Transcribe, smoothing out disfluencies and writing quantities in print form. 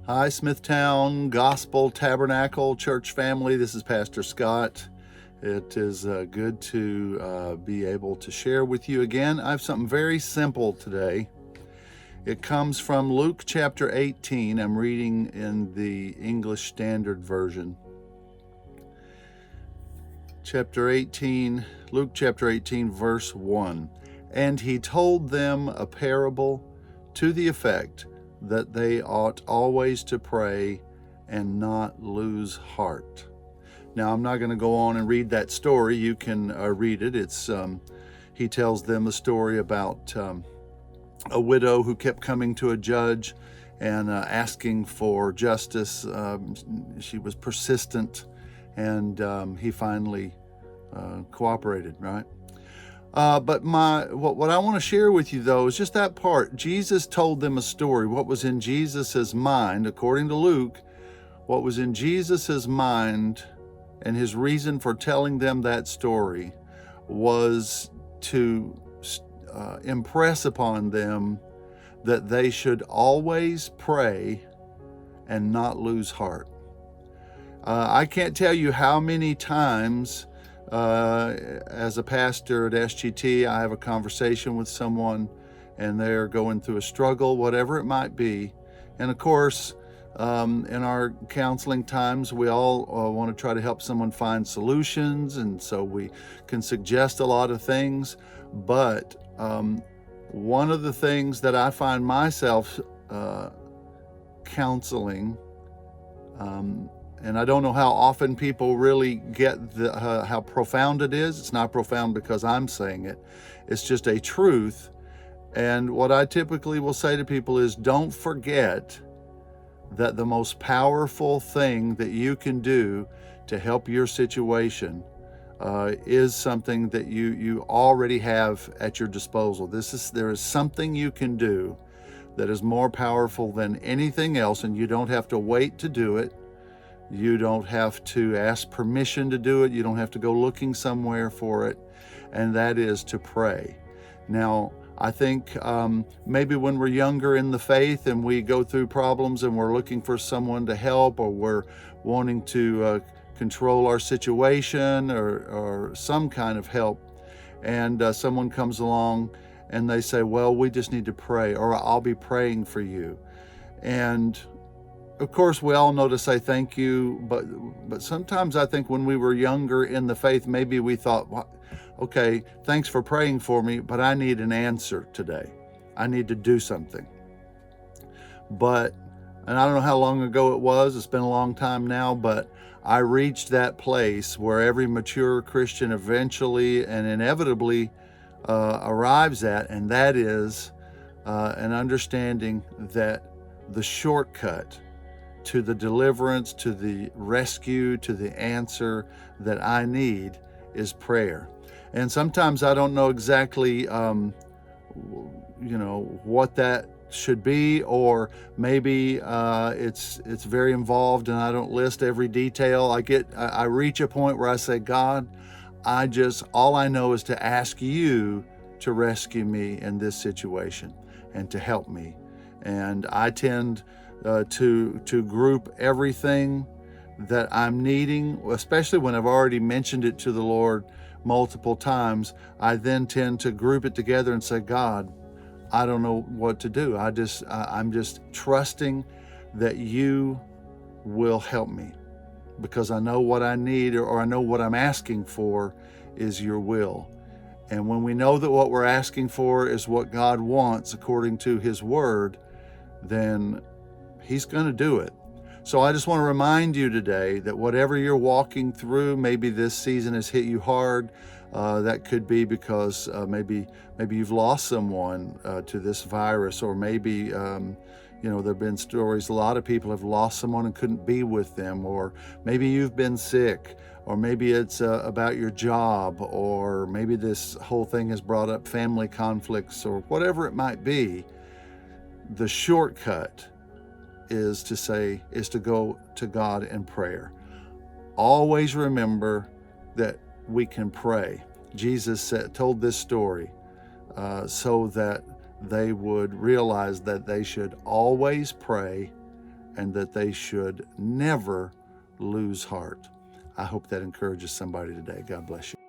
Hi, Smithtown Gospel Tabernacle Church family. This is Pastor Scott. It is good to be able to share with you again. I have something very simple today. It comes from Luke chapter 18. I'm reading in the English Standard Version. Luke chapter 18, verse 1. And he told them a parable to the effect that they ought always to pray and not lose heart. Now, I'm not going to go on and read that story. You can read it. He tells them a story about a widow who kept coming to a judge and asking for justice. She was persistent, and he finally cooperated, right? But what I want to share with you, though, is just that part. Jesus told them a story. What was in Jesus's mind, according to Luke, what was in Jesus's mind and his reason for telling them that story was to impress upon them that they should always pray and not lose heart. I can't tell you how many times as a pastor at SGT, I have a conversation with someone and they're going through a struggle, whatever it might be. And of course, in our counseling times, we all want to try to help someone find solutions. And so we can suggest a lot of things. But one of the things that I find myself counseling, and I don't know how often people really get how profound it is. It's not profound because I'm saying it. It's just a truth. And what I typically will say to people is, don't forget that the most powerful thing that you can do to help your situation is something that you already have at your disposal. There is something you can do that is more powerful than anything else, and you don't have to wait to do it. You don't have to ask permission to do it. You don't have to go looking somewhere for it. And that is to pray. Now, I think maybe when we're younger in the faith and we go through problems and we're looking for someone to help, or we're wanting to control our situation or some kind of help, and someone comes along and they say, well, we just need to pray, or I'll be praying for you. And of course, we all know to say thank you, but sometimes I think when we were younger in the faith, maybe we thought, well, okay, thanks for praying for me, but I need an answer today. I need to do something. And I don't know how long ago it was. It's been a long time now, but I reached that place where every mature Christian eventually and inevitably arrives at, and that is an understanding that the shortcut to the deliverance, to the rescue, to the answer that I need is prayer. And sometimes I don't know exactly, what that should be, or maybe it's very involved and I don't list every detail. I reach a point where I say, God, all I know is to ask you to rescue me in this situation and to help me. And I tend to group everything that I'm needing, especially when I've already mentioned it to the Lord multiple times. I then tend to group it together and say, God, I don't know what to do. I'm just trusting that you will help me, because I know what I need, or I know what I'm asking for is your will. And when we know that what we're asking for is what God wants according to his word, then he's going to do it. So I just want to remind you today that whatever you're walking through, maybe this season has hit you hard. That could be because maybe you've lost someone to this virus, or maybe there have been stories. A lot of people have lost someone and couldn't be with them, or maybe you've been sick, or maybe it's about your job, or maybe this whole thing has brought up family conflicts, or whatever it might be. The shortcut is to go to God in prayer. Always remember that we can pray. Jesus told this story so that they would realize that they should always pray and that they should never lose heart. I hope that encourages somebody today. God bless you.